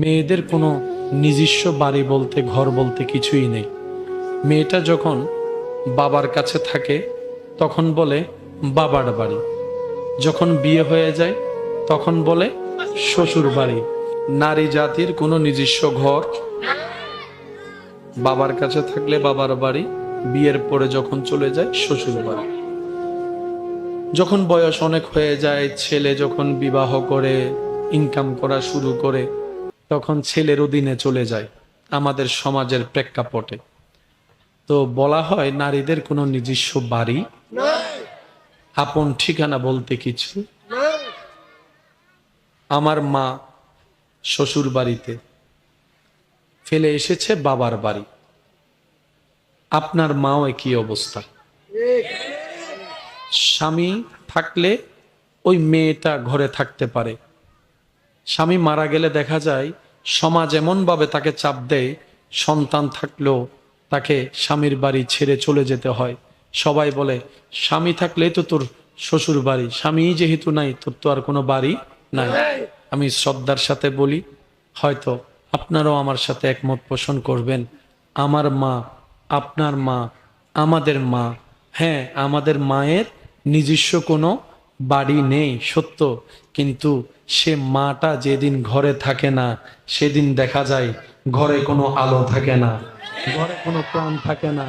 মেয়েদের কোনো নিজস্ব বাড়ি বলতে ঘর বলতে কিছুই নেই। মেয়েটা যখন বাবার কাছে থাকে তখন বলে বাবার বাড়ি, যখন বিয়ে হয়ে যায় তখন বলে শ্বশুর বাড়ি। নারী জাতির কোনো নিজস্ব ঘর, বাবার কাছে থাকলে বাবার বাড়ি, বিয়ের পরে যখন চলে যায় শ্বশুর বাড়ি। যখন বয়স অনেক হয়ে যায়, ছেলে যখন বিবাহ করে ইনকাম করা শুরু করে তখন ছেলের অধীনে চলে যায় আমাদের সমাজের প্রেক্ষাপটে। তো বলা হয় নারীদের কোনো নিজস্ব বাড়ি, আপন ঠিকানা বলতে কিছু। আমার মা শ্বশুর বাড়িতে ফেলে এসেছে বাবার বাড়ি, আপনার মাও একই অবস্থা। স্বামী থাকলে ওই মেয়েটা ঘরে থাকতে পারে, স্বামী মারা গেলে দেখা যায় সমাজ এমন ভাবে তাকে চাপ দেয়, সন্তান থাকলেও তাকে স্বামীর বাড়ি ছেড়ে চলে যেতে হয়। সবাই বলে স্বামী থাকলে তো তোর শ্বশুর বাড়ি, স্বামী যেহেতু নাই তোর তো আর কোনো বাড়ি নাই। আমি শ্রদ্ধার সাথে বলি, হয়তো আপনারাও আমার সাথে একমত পোষণ করবেন, আমার মা, আপনার মা, আমাদের মা, হ্যাঁ আমাদের মায়ের নিজস্ব কোনো বাড়ি নেই সত্য, কিন্তু সে মাটা যেদিন ঘরে থাকে না সেদিন দেখা যায় ঘরে কোনো আলো থাকে না, ঘরে কোনো প্রাণ থাকে না।